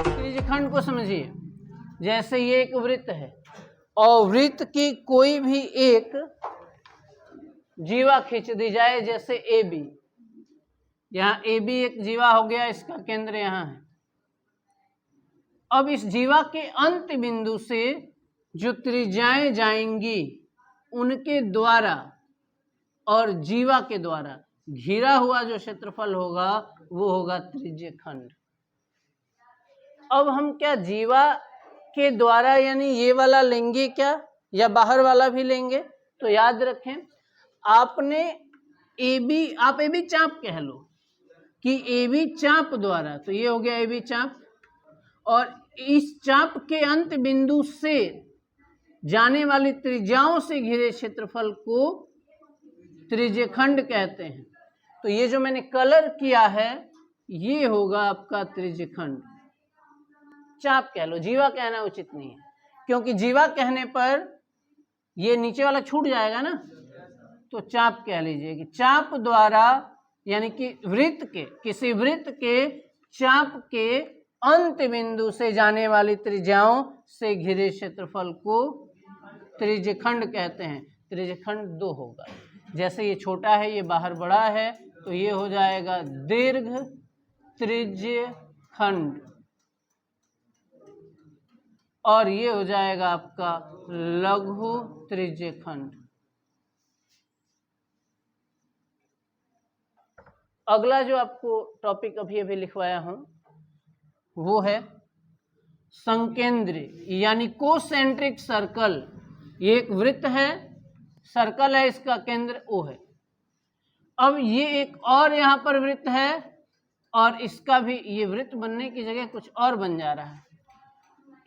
त्रिज्यखंड को समझिए, जैसे ये एक वृत्त है और वृत्त की कोई भी एक जीवा खींच दी जाए, जैसे ए बी, यहाँ ए बी एक जीवा हो गया, इसका केंद्र यहाँ है। अब इस जीवा के अंत बिंदु से जो त्रिज्याएं जाएंगी उनके द्वारा और जीवा के द्वारा घिरा हुआ जो क्षेत्रफल होगा वो होगा त्रिज्यखंड। अब हम क्या जीवा के द्वारा यानी ये वाला लेंगे क्या, या बाहर वाला भी लेंगे? तो याद रखें, आपने AB, आप AB चाप कह लो कि AB चाप द्वारा, तो ये हो गया AB चाप, और इस चाप के अंत बिंदु से जाने वाली त्रिज्याओं से घिरे क्षेत्रफल को त्रिज्यखंड कहते हैं। तो ये जो मैंने कलर किया है ये होगा आपका त्रिज्यखंड। चाप कह लो, जीवा कहना उचित नहीं है, क्योंकि जीवा कहने पर ये नीचे वाला छूट जाएगा ना, तो चाप कह लीजिए कि चाप द्वारा यानी कि वृत्त के, किसी वृत्त के चाप के अंत बिंदु से जाने वाली त्रिज्याओं से घिरे क्षेत्रफल को त्रिज्यखंड कहते हैं। त्रिज्यखंड 2 होगा, जैसे ये छोटा है ये बाहर बड़ा है, तो ये हो जाएगा दीर्घ त्रिज्यखंड, और ये हो जाएगा आपका लघु त्रिज्यखंड। अगला जो आपको टॉपिक अभी अभी लिखवाया हूं वो है संकेंद्री यानी कोसेंट्रिक सर्कल। ये एक वृत्त है, सर्कल है, इसका केंद्र O है। अब ये एक और यहाँ पर वृत्त है और इसका भी, ये वृत्त बनने की जगह कुछ और बन जा रहा है।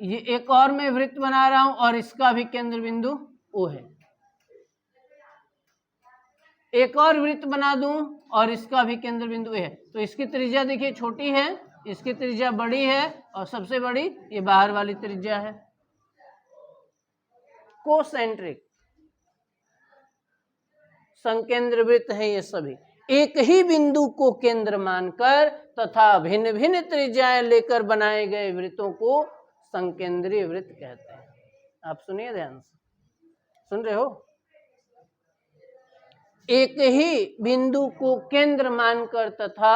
ये एक और मैं वृत्त बना रहा हूं और इसका भी केंद्र बिंदु O है। एक और वृत्त बना दूं और इसका भी केंद्र बिंदु A है। तो इसकी त्रिज्या देखिए छोटी है, इसकी त्रिज्या बड़ी है, और सबसे बड़ी ये बाहर वाली त्रिज्या है। कोसेंट्रिक संकेंद्र वृत्त है ये सभी, एक ही बिंदु को केंद्र मानकर तथा भिन्न भिन्न त्रिज्याएं लेकर बनाए गए वृत्तों को संकेंद्रीय वृत्त कहते हैं। आप सुनिए ध्यान से, सुन रहे हो? एक ही बिंदु को केंद्र मानकर तथा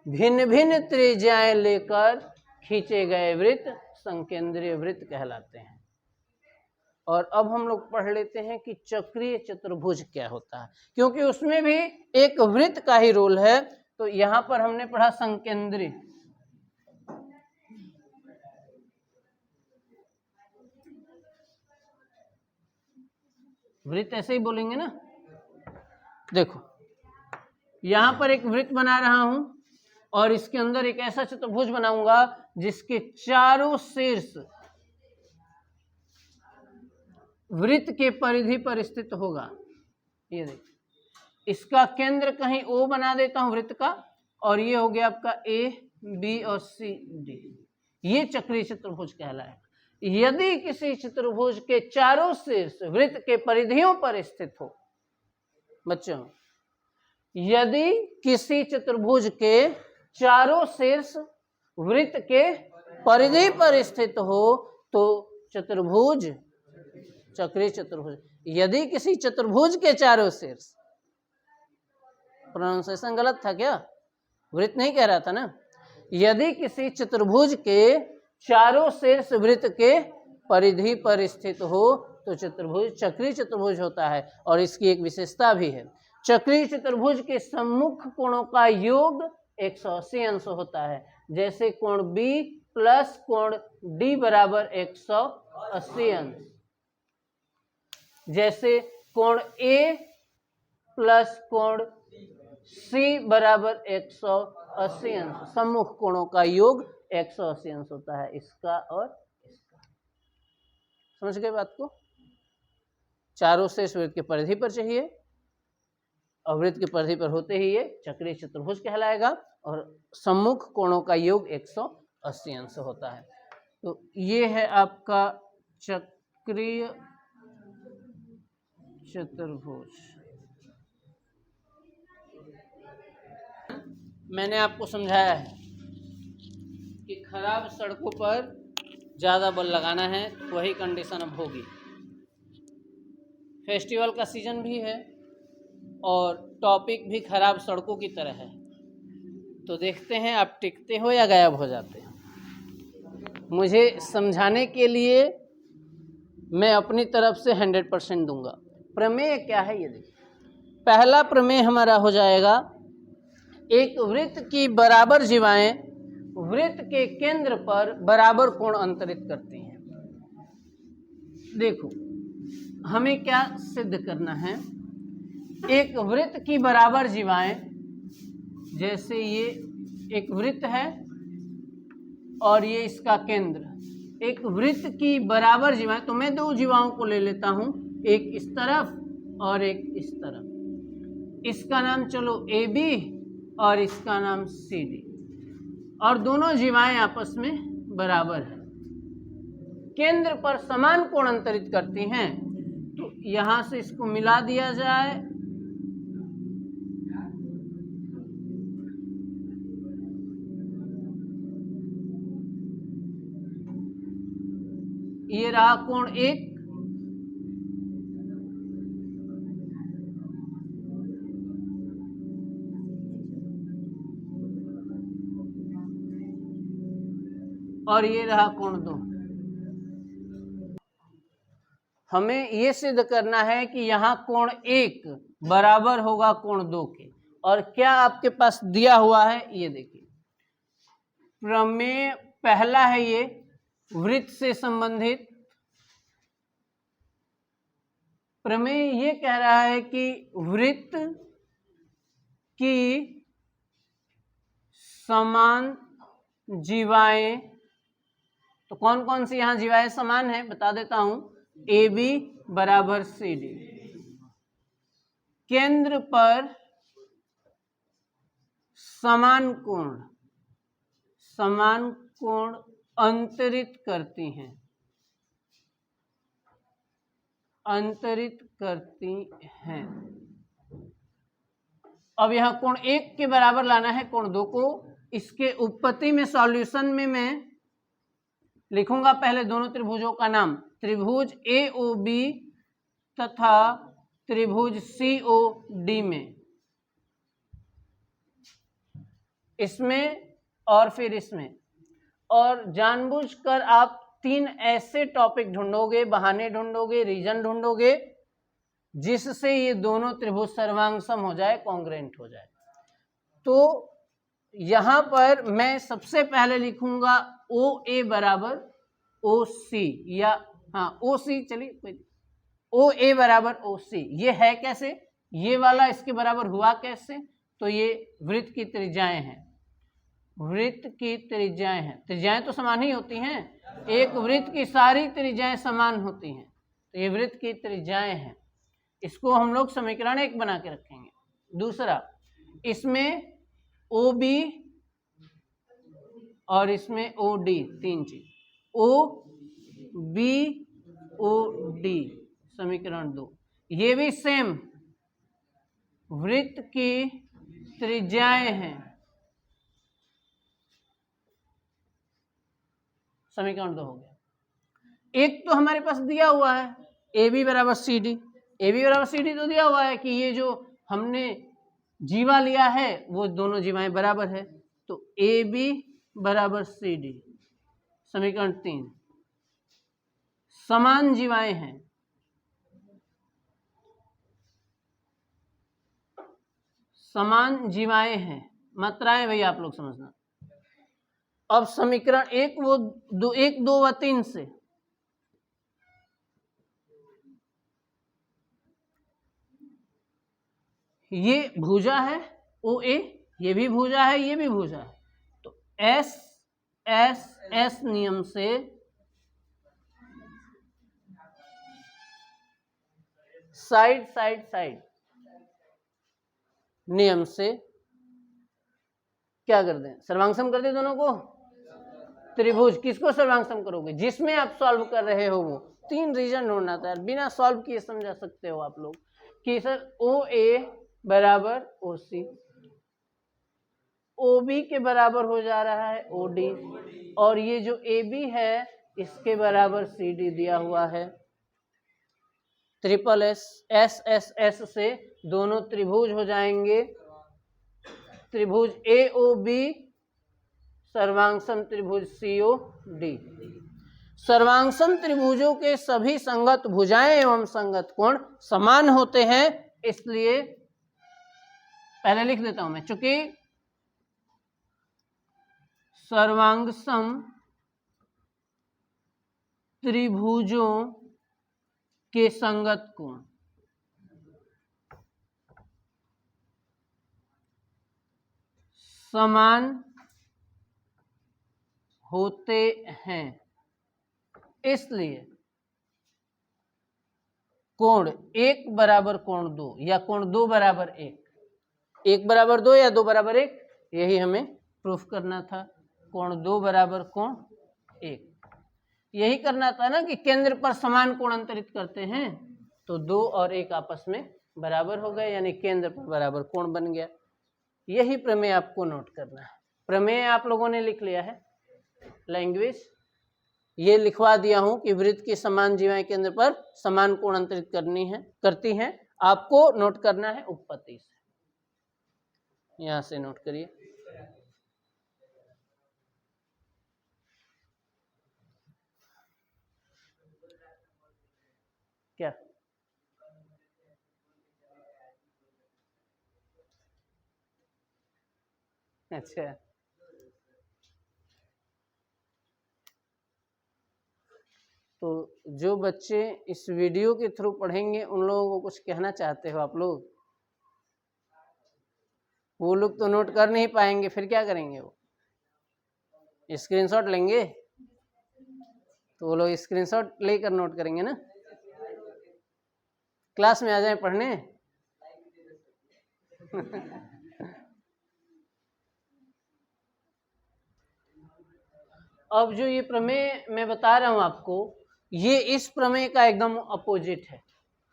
भिन्न भिन्न त्रिज्याएं लेकर खींचे गए वृत्त संकेंद्रीय वृत्त कहलाते हैं। और अब हम लोग पढ़ लेते हैं कि चक्रीय चतुर्भुज क्या होता है, क्योंकि उसमें भी एक वृत्त का ही रोल है। तो यहां पर हमने पढ़ा संकेंद्रीय, वृत्त ऐसे ही बोलेंगे ना। देखो यहां पर एक वृत्त बना रहा हूं और इसके अंदर एक ऐसा चतुर्भुज बनाऊंगा जिसके चारों शीर्ष वृत्त के परिधि पर स्थित होगा। ये देखिए, इसका केंद्र कहीं O बना देता हूं वृत्त का, और ये हो गया आपका A, B और C, D। ये चक्रीय चतुर्भुज कहलाएगा। यदि किसी चतुर्भुज के चारों शीर्ष वृत्त के परिधियों पर स्थित हो, बच्चों, यदि किसी चतुर्भुज के चारों शीर्ष वृत्त के परिधि पर स्थित हो तो चतुर्भुज चक्रीय चतुर्भुज। यदि किसी चतुर्भुज के चारों शीर्ष, प्रोनाउंसिएशन गलत था क्या? वृत्त नहीं कह रहा था ना। यदि किसी चतुर्भुज के चारों शीर्ष वृत्त के परिधि पर स्थित हो तो चतुर्भुज चक्रीय चतुर्भुज होता है। और इसकी एक विशेषता भी है, चक्रीय चतुर्भुज के सम्मुख कोणों का योग 180 अंश होता है। जैसे कोण B प्लस कोण D बराबर 180 अंश, जैसे कोण A प्लस कोण C बराबर 180 अंश। सम्मुख कोणों का योग 180 अंश होता है, इसका और इसका। समझ गए बात को? चारों शेष वृत्त के परिधि पर चाहिए और वृत्त के परिधि पर होते ही ये चक्रीय चतुर्भुज कहलाएगा, और सम्मुख कोणों का योग 180 अंश होता है। तो ये है आपका चक्रीय चतुर्भुज। मैंने आपको समझाया है कि खराब सड़कों पर ज़्यादा बल लगाना है, वही कंडीशन अब होगी। फेस्टिवल का सीजन भी है और टॉपिक भी खराब सड़कों की तरह है, तो देखते हैं आप टिकते हो या गायब हो जाते हो। मुझे समझाने के लिए मैं अपनी तरफ से 100% दूंगा। प्रमेय क्या है ये देखिए। पहला प्रमेय हमारा हो जाएगा, एक वृत्त की बराबर जीवाएं वृत्त के केंद्र पर बराबर कोण अंतरित करती हैं। देखो हमें क्या सिद्ध करना है, एक वृत्त की बराबर जीवाएं, जैसे ये एक वृत्त है और ये इसका केंद्र, एक वृत्त की बराबर जीवाएं, तो मैं दो जीवाओं को ले लेता हूं, एक इस तरफ और एक इस तरफ। इसका नाम चलो AB और इसका नाम CD, और दोनों जीवाएं आपस में बराबर है, केंद्र पर समान कोण अंतरित करती हैं। तो यहां से इसको मिला दिया जाए, ये रहा कोण 1, और ये रहा कोण 2। हमें ये सिद्ध करना है कि यहाँ कोण 1 बराबर होगा कोण 2 के। और क्या आपके पास दिया हुआ है ये देखिए। प्रमेय पहला है ये वृत्त से संबंधित प्रमेय, ये कह रहा है कि वृत्त की समान जीवाएं, तो कौन कौन सी यहां जीवाएं समान है बता देता हूं। AB बराबर CD, केंद्र पर समान कोण अंतरित करती हैं, अब यहां कोण 1 के बराबर लाना है कोण 2 को। इसके उत्पत्ति में सॉल्यूशन में मैं लिखूंगा पहले दोनों त्रिभुजों का नाम, त्रिभुज AOB तथा त्रिभुज COD में, इसमें और फिर इसमें। और जानबूझकर आप 3 ऐसे टॉपिक ढूंढोगे, बहाने ढूंढोगे, रीजन ढूंढोगे, जिससे ये दोनों त्रिभुज सर्वांगसम हो जाए, कॉन्ग्रुएंट हो जाए। तो यहां पर मैं सबसे पहले लिखूंगा OA बराबर OC, या हाँ OC, चलिए OA बराबर OC। ये है कैसे, ये वाला इसके बराबर हुआ कैसे, तो ये वृत्त की त्रिज्याएं हैं, वृत्त की त्रिज्याएं हैं, त्रिज्याएं तो समान ही होती हैं, एक वृत्त की सारी त्रिज्याएं समान होती हैं, तो ये वृत्त की त्रिज्याएं हैं। इसको हम लोग समीकरण 1 बना के रखेंगे। दूसरा, इसमें OB और इसमें OD, 3 चीज, OB OD समीकरण 2, ये भी सेम वृत्त की त्रिज्याएं हैं, समीकरण 2 हो गया। एक तो हमारे पास दिया हुआ है AB बराबर CD, AB बराबर CD तो दिया हुआ है कि ये जो हमने जीवा लिया है वो दोनों जीवाएं बराबर है, तो AB बराबर CD, समीकरण 3। समान जीवाएं हैं, समान जीवाएं हैं, मात्राएं भैया आप लोग समझना। अब समीकरण 1 वो 1 2 व 3 से ये भुजा है OA, ये भी भुजा है, ये भी भुजा है, तो S नियम से साइड नियम से क्या कर दें, सर्वांगसम कर दे दोनों को। त्रिभुज किसको सर्वांगसम करोगे, जिसमें आप सॉल्व कर रहे हो वो, 3 रीजन ढूंढना था, बिना सॉल्व किए समझा सकते हो आप लोग कि सर OA बराबर OC, OB के बराबर हो जा रहा है OD, और ये जो AB है इसके बराबर CD दिया हुआ है। ट्रिपल S से दोनों त्रिभुज हो जाएंगे, त्रिभुज AOB सर्वांगसम त्रिभुज COD। सर्वांगसम त्रिभुजों के सभी संगत भुजाएं एवं संगत कोण समान होते हैं, इसलिए पहले लिख देता हूं मैं, चूंकि सर्वांगसम त्रिभुजों के संगत कोण समान होते हैं, इसलिए कोण 1 बराबर कोण 2 या कोण 2 बराबर 1, 1 बराबर 2 या 2 बराबर 1, यही हमें प्रूफ करना था। कोण 2 बराबर कोण 1, यही करना था ना कि केंद्र पर समान कोण अंतरित करते हैं, तो 2 और 1 आपस में बराबर हो गए, यानी केंद्र पर बराबर कोण बन गया। यही प्रमेय आपको नोट करना है। प्रमेय आप लोगों ने लिख लिया है, लैंग्वेज ये लिखवा दिया हूं कि वृत्त की समान जीवाएं केंद्र पर समान कोण अंतरित करती हैं। आपको नोट करना है उपपत्ति से, यहां से नोट करिए। क्या अच्छा, तो जो बच्चे इस वीडियो के थ्रू पढ़ेंगे उन लोगों को कुछ कहना चाहते हो आप लोग? वो लोग तो नोट कर नहीं पाएंगे, फिर क्या करेंगे? वो स्क्रीनशॉट लेंगे, तो वो लोग स्क्रीनशॉट लेकर नोट करेंगे ना। क्लास में आ जाए पढ़ने। अब जो ये प्रमेय मैं बता रहा हूं आपको, ये इस प्रमेय का एकदम अपोजिट है।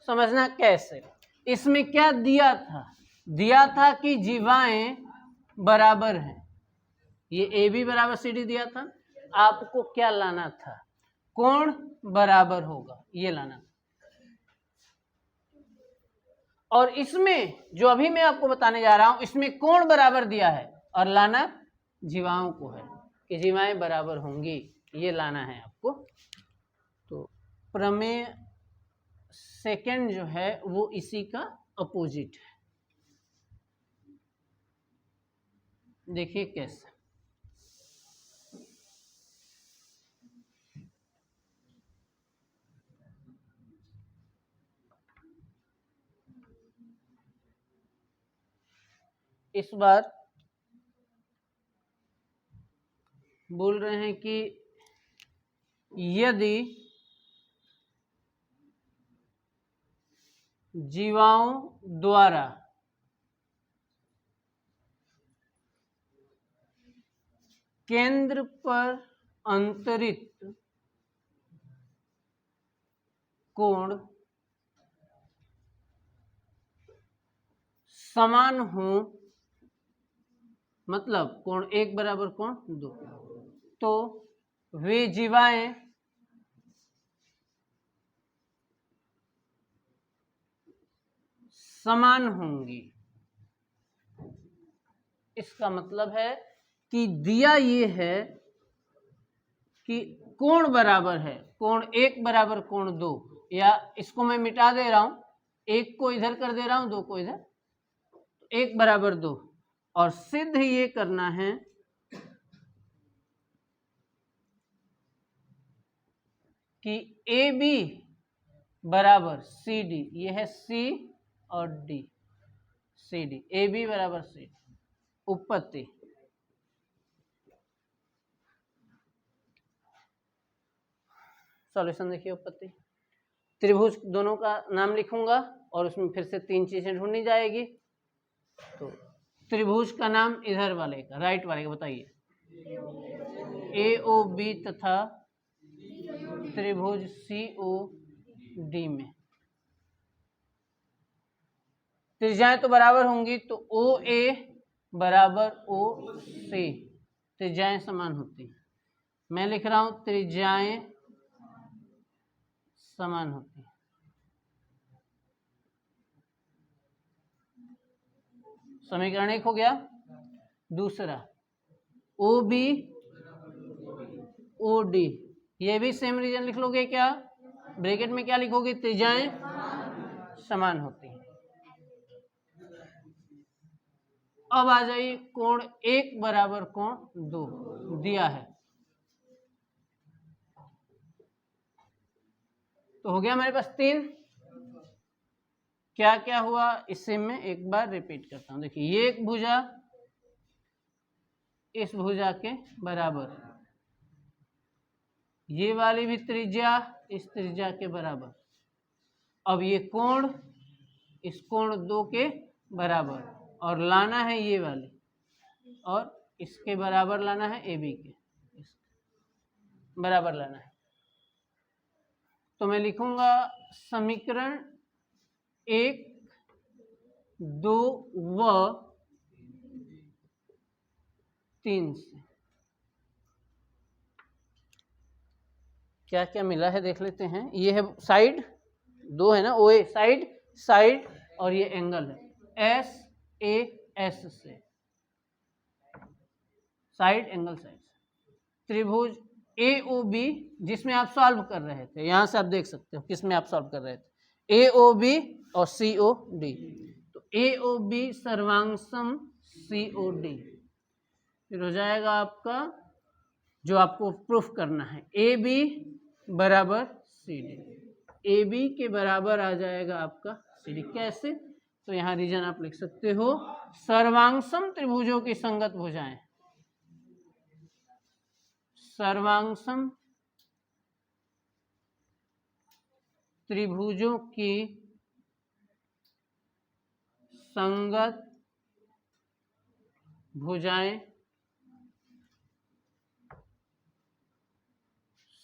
समझना कैसे? इसमें क्या दिया था? दिया था कि जीवाएं बराबर हैं, ये AB बराबर CD दिया था। आपको क्या लाना था? कोण बराबर होगा, ये लाना था। और इसमें जो अभी मैं आपको बताने जा रहा हूं, इसमें कोण बराबर दिया है और लाना जीवाओं को है कि जीवाएं बराबर होंगी, ये लाना है आपको। तो प्रमेय सेकंड जो है वो इसी का अपोजिट है। देखिए कैसे। इस बार बोल रहे हैं कि यदि जीवाओं द्वारा केंद्र पर अंतरित कोण समान हो, मतलब कोण 1 बराबर कोण 2, तो वे जीवाएं समान होंगी। इसका मतलब है कि दिया ये है कि कोण बराबर है, कोण 1 बराबर कोण 2, या इसको मैं मिटा दे रहा हूं, 1 को इधर कर दे रहा हूं, 2 को इधर, 1 बराबर 2, और सिद्ध ये करना है कि AB बराबर CD, ये है C और D, CD, AB बराबर CD। उपपत्ति सॉल्यूशन देखिए। उपपत्ति त्रिभुज दोनों का नाम लिखूंगा और उसमें फिर से 3 चीजें ढूंढनी जाएगी। तो त्रिभुज का नाम इधर वाले का, राइट वाले का बताइए। AOB तथा त्रिभुज सी ओ डी में त्रिज्याएं तो बराबर होंगी, तो ओ ए बराबर ओ सी, त्रिज्याएं समान होती हैं। मैं लिख रहा हूं त्रिज्याएं समान होती हैं। समीकरण 1 हो गया। दूसरा ओ बी ओ डी, ये भी सेम रीजन लिख लोगे क्या? ब्रैकेट में क्या लिखोगे? त्रिज्याएं समान होती हैं। अब आ जाइए कोण 1 बराबर कोण 2 दिया है, तो हो गया हमारे पास 3। क्या क्या हुआ इससे मैं एक बार रिपीट करता हूं। देखिए ये एक भुजा इस भुजा के बराबर, ये वाली भी त्रिज्या इस त्रिज्या के बराबर। अब ये कोण इस कोण 2 के बराबर, और लाना है ये वाली, और इसके बराबर लाना है ए बी के, बराबर लाना है। तो मैं लिखूंगा समीकरण 1, 2 व 3 से क्या क्या मिला है देख लेते हैं। ये है साइड 2 है ना, ओ ए साइड, साइड, और ये एंगल है एस ए एस से, साइड एंगल साइड से। त्रिभुज ए ओ बी जिसमें आप सॉल्व कर रहे थे, यहां से आप देख सकते हो किसमें आप सॉल्व कर रहे थे, ए ओ बी और सी ओ डी। तो ए ओ बी सर्वांगसम सी ओ डी, फिर हो जाएगा आपका जो आपको प्रूफ करना है ए बी बराबर सी डी, ए बी के बराबर आ जाएगा आपका सी डी। कैसे? तो यहाँ रीजन आप लिख सकते हो, सर्वांगसम त्रिभुजों की संगत भुजाएं, सर्वांगसम त्रिभुजों की संगत भुजाएं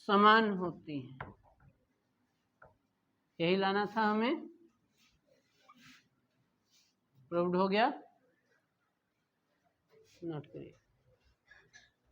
समान होती हैं। यही लाना था हमें, प्रूव्ड हो गया। नोट करिए।